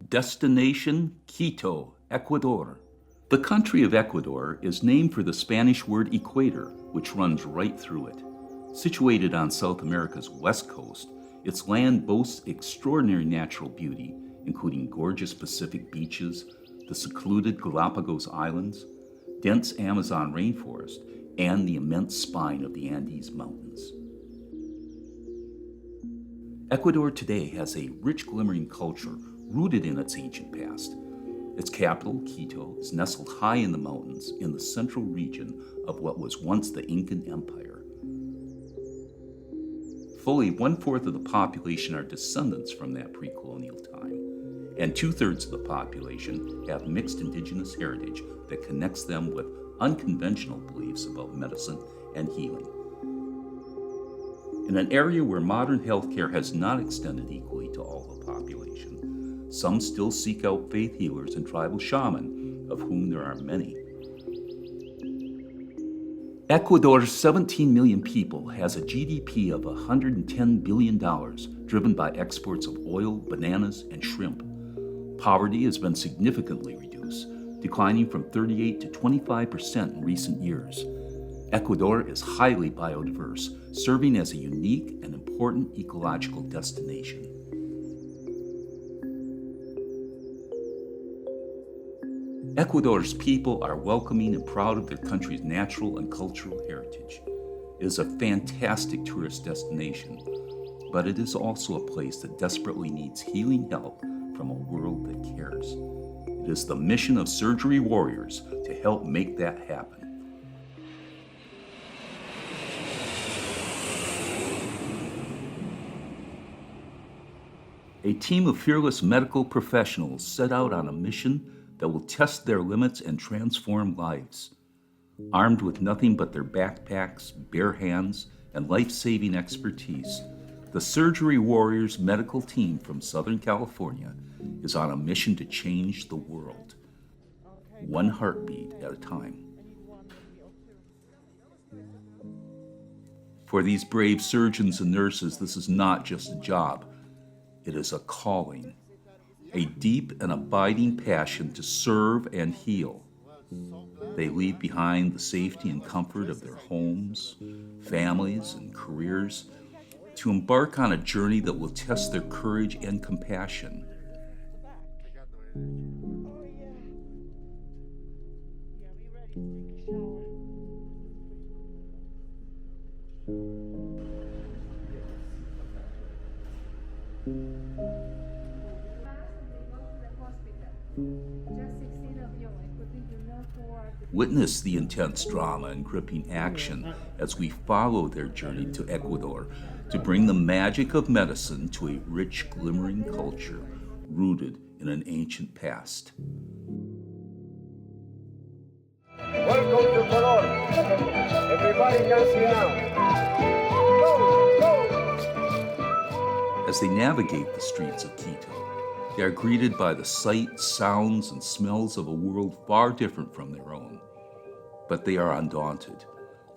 Destination Quito, Ecuador. The country of Ecuador is named for the Spanish word equator, which runs right through it. Situated on South America's west coast, its land boasts extraordinary natural beauty, including gorgeous Pacific beaches, the secluded Galapagos Islands, dense Amazon rainforest, and the immense spine of the Andes Mountains. Ecuador today has a rich, glimmering culture rooted in its ancient past. Its capital, Quito, is nestled high in the mountains in the central region of what was once the Incan Empire. Fully 1/4 of the population are descendants from that pre-colonial time, and 2/3 of the population have mixed indigenous heritage that connects them with unconventional beliefs about medicine and healing. In an area where modern healthcare has not extended equally to all the population, some still seek out faith healers and tribal shaman, of whom there are many. Ecuador's 17 million people has a GDP of $110 billion, driven by exports of oil, bananas, and shrimp. Poverty has been significantly reduced, declining from 38% to 25% in recent years. Ecuador is highly biodiverse, serving as a unique and important ecological destination. Ecuador's people are welcoming and proud of their country's natural and cultural heritage. It is a fantastic tourist destination, but it is also a place that desperately needs healing help from a world that cares. It is the mission of Surgery Warriors to help make that happen. A team of fearless medical professionals set out on a mission that will test their limits and transform lives. Armed with nothing but their backpacks, bare hands, and life-saving expertise, the Surgery Warriors medical team from Southern California is on a mission to change the world, one heartbeat at a time. For these brave surgeons and nurses, this is not just a job. It is a calling, a deep and abiding passion to serve and heal. They leave behind the safety and comfort of their homes, families, and careers to embark on a journey that will test their courage and compassion. Witness the intense drama and gripping action as we follow their journey to Ecuador to bring the magic of medicine to a rich, glimmering culture rooted in an ancient past. Welcome to Ecuador. Everybody can see now. Go, go! As they navigate the streets of Quito, they are greeted by the sights, sounds, and smells of a world far different from their own. But they are undaunted,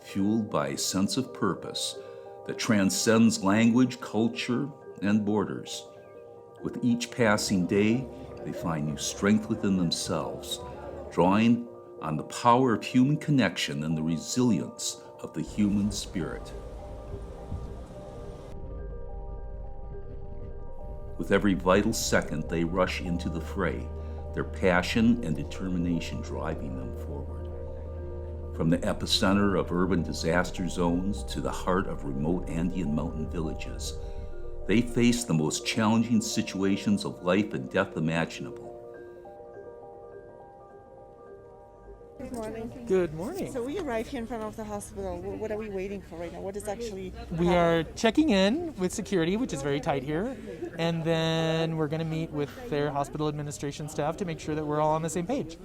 fueled by a sense of purpose that transcends language, culture, and borders. With each passing day, they find new strength within themselves, drawing on the power of human connection and the resilience of the human spirit. With every vital second, they rush into the fray, their passion and determination driving them forward. From the epicenter of urban disaster zones to the heart of remote Andean mountain villages, they face the most challenging situations of life and death imaginable. Good morning. Good morning. So we arrived here in front of the hospital. What are we waiting for right now? What is actually We are checking in with security, which is very tight here, and then we're going to meet with their hospital administration staff to make sure that we're all on the same page.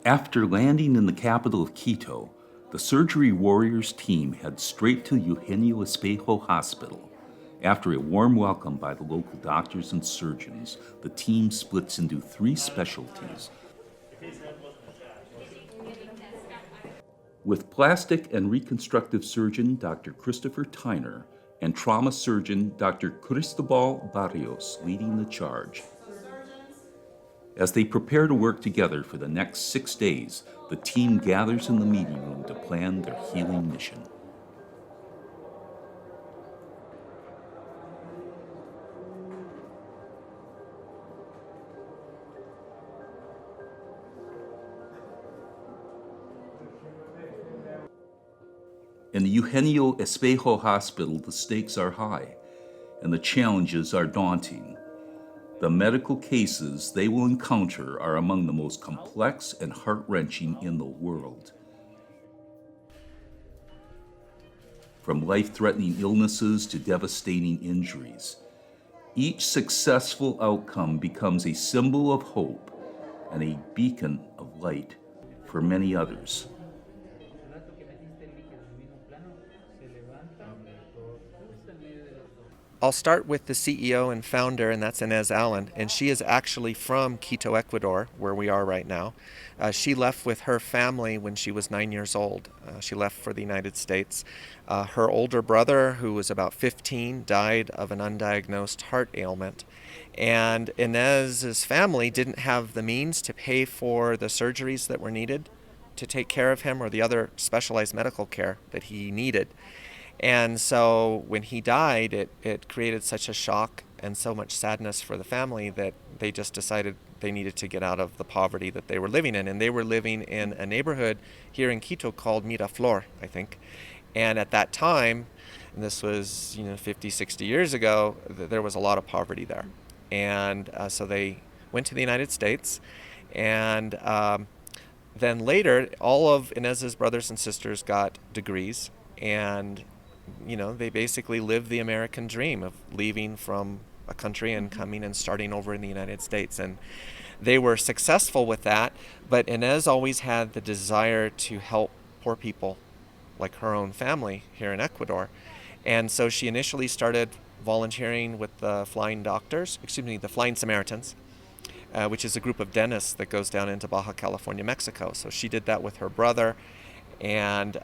After landing in the capital of Quito, the Surgery Warriors team heads straight to Eugenio Espejo Hospital. After a warm welcome by the local doctors and surgeons, the team splits into 3 specialties. With plastic and reconstructive surgeon Dr. Christopher Tyner and trauma surgeon Dr. Cristobal Barrios leading the charge. As they prepare to work together for the next 6 days, the team gathers in the meeting room to plan their healing mission. In the Eugenio Espejo Hospital, the stakes are high and the challenges are daunting. The medical cases they will encounter are among the most complex and heart-wrenching in the world. From life-threatening illnesses to devastating injuries, each successful outcome becomes a symbol of hope and a beacon of light for many others. I'll start with the CEO and founder, and that's Inez Allen, and she is actually from Quito, Ecuador, where we are right now. She left with her family when she was 9 years old. She left for the United States. Her older brother, who was about 15, died of an undiagnosed heart ailment. And Inez's family didn't have the means to pay for the surgeries that were needed to take care of him or the other specialized medical care that he needed. And so when he died, it created such a shock and so much sadness for the family that they just decided they needed to get out of the poverty that they were living in. And they were living in a neighborhood here in Quito called Miraflor, I think. And at that time, and this was 50, 60 years ago, there was a lot of poverty there. And so they went to the United States. And then later, all of Inez's brothers and sisters got degrees. And they basically lived the American dream of leaving from a country and coming and starting over in the United States. And they were successful with that, but Inez always had the desire to help poor people like her own family here in Ecuador. And so she initially started volunteering with the Flying Samaritans, which is a group of dentists that goes down into Baja California, Mexico. So she did that with her brother. And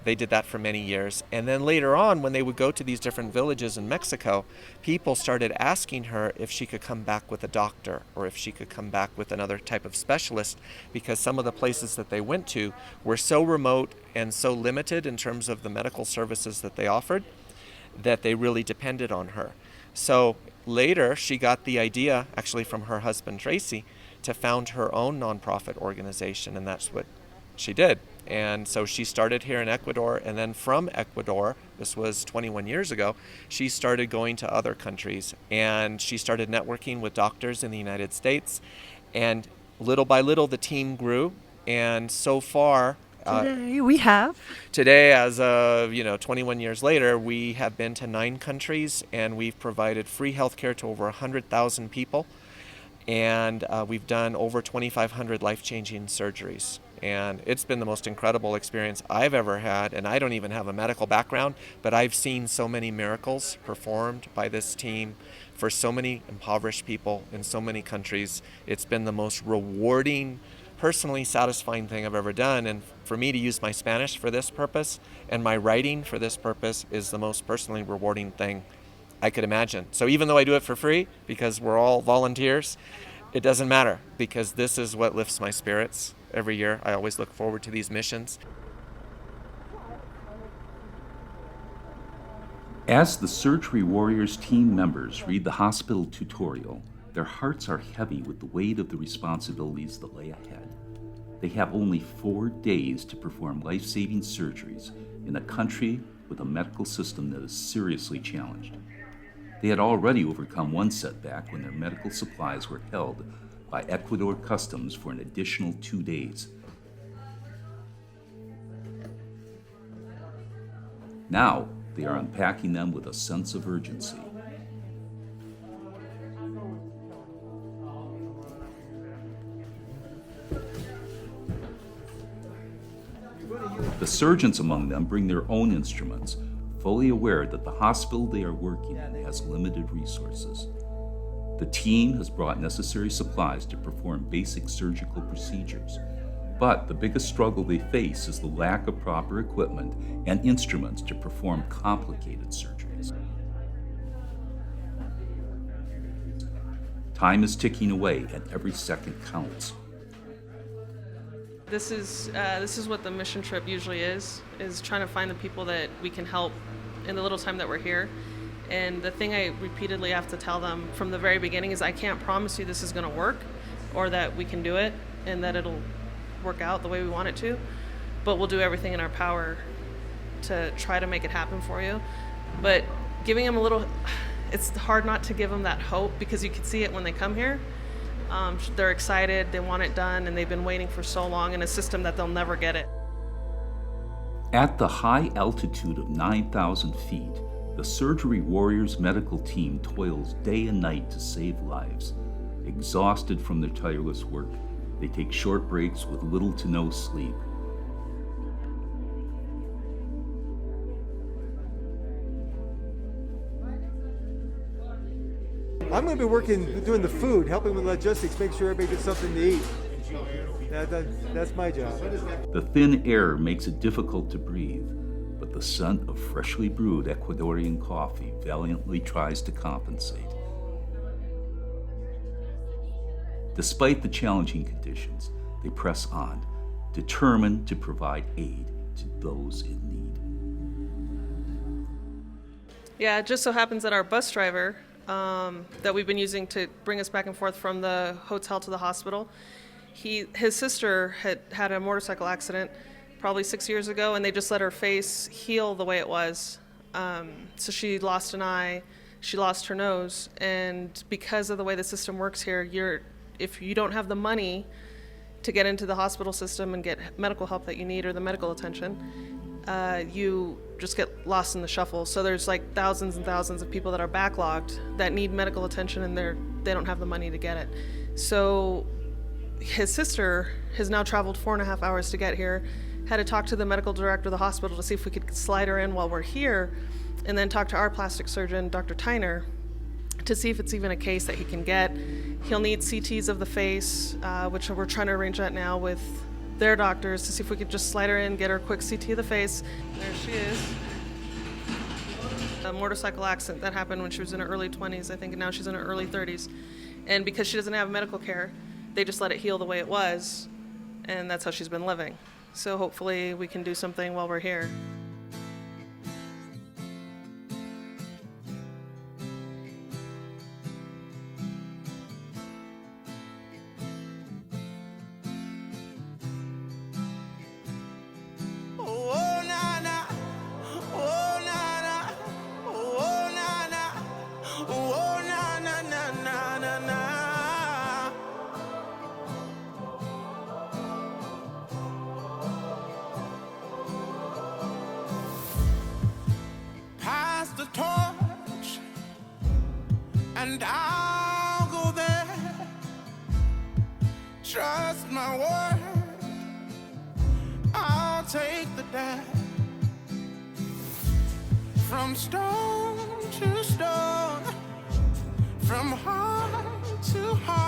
they did that for many years. And then later on, when they would go to these different villages in Mexico, people started asking her if she could come back with a doctor or if she could come back with another type of specialist, because some of the places that they went to were so remote and so limited in terms of the medical services that they offered that they really depended on her. So later, she got the idea, actually from her husband, Tracy, to found her own nonprofit organization, and that's what she did. And so she started here in Ecuador, and then from Ecuador, this was 21 years ago, she started going to other countries, and she started networking with doctors in the United States, and little by little the team grew, and so far Today, as of 21 years later, we have been to 9 countries, and we've provided free healthcare to over 100,000 people, and we've done over 2,500 life-changing surgeries. And it's been the most incredible experience I've ever had, and I don't even have a medical background, but I've seen so many miracles performed by this team for so many impoverished people in so many countries. It's been the most rewarding, personally satisfying thing I've ever done, and for me to use my Spanish for this purpose and my writing for this purpose is the most personally rewarding thing I could imagine. So even though I do it for free, because we're all volunteers, it doesn't matter, because this is what lifts my spirits. Every year, I always look forward to these missions. As the Surgery Warriors team members read the hospital tutorial, their hearts are heavy with the weight of the responsibilities that lay ahead. They have only 4 days to perform life-saving surgeries in a country with a medical system that is seriously challenged. They had already overcome one setback when their medical supplies were held by Ecuador Customs for an additional 2 days. Now, they are unpacking them with a sense of urgency. The surgeons among them bring their own instruments, fully aware that the hospital they are working in has limited resources. The team has brought necessary supplies to perform basic surgical procedures, But the biggest struggle they face is the lack of proper equipment and instruments to perform complicated surgeries. Time is ticking away and every second counts. This is what the mission trip usually is trying to find the people that we can help in the little time that we're here. And the thing I repeatedly have to tell them from the very beginning is I can't promise you this is going to work or that we can do it and that it'll work out the way we want it to, but we'll do everything in our power to try to make it happen for you. But giving them it's hard not to give them that hope because you can see it when they come here. They're excited, they want it done, and they've been waiting for so long in a system that they'll never get it. At the high altitude of 9,000 feet, the Surgery Warriors medical team toils day and night to save lives. Exhausted from their tireless work, they take short breaks with little to no sleep. I'm going to be doing the food, helping with logistics, make sure everybody gets something to eat. That's my job. The thin air makes it difficult to breathe, but the scent of freshly brewed Ecuadorian coffee valiantly tries to compensate. Despite the challenging conditions, they press on, determined to provide aid to those in need. Yeah, it just so happens that our bus driver that we've been using to bring us back and forth from the hotel to the hospital, his sister had a motorcycle accident probably 6 years ago, and they just let her face heal the way it was. So she lost an eye, she lost her nose, and because of the way the system works here, if you don't have the money to get into the hospital system and get medical help that you need or the medical attention, you just get lost in the shuffle. So there's like thousands and thousands of people that are backlogged that need medical attention and they don't have the money to get it. So his sister has now traveled 4.5 hours to get here, had to talk to the medical director of the hospital to see if we could slide her in while we're here, and then talk to our plastic surgeon, Dr. Tyner, to see if it's even a case that he can get. He'll need CTs of the face, which we're trying to arrange that now with their doctors to see if we could just slide her in, get her a quick CT of the face. There she is. A motorcycle accident that happened when she was in her early 20s, I think, and now she's in her early 30s. And because she doesn't have medical care, they just let it heal the way it was, and that's how she's been living. So hopefully we can do something while we're here. And I'll go there. Trust my word. I'll take the dash. From stone to stone, from heart to heart.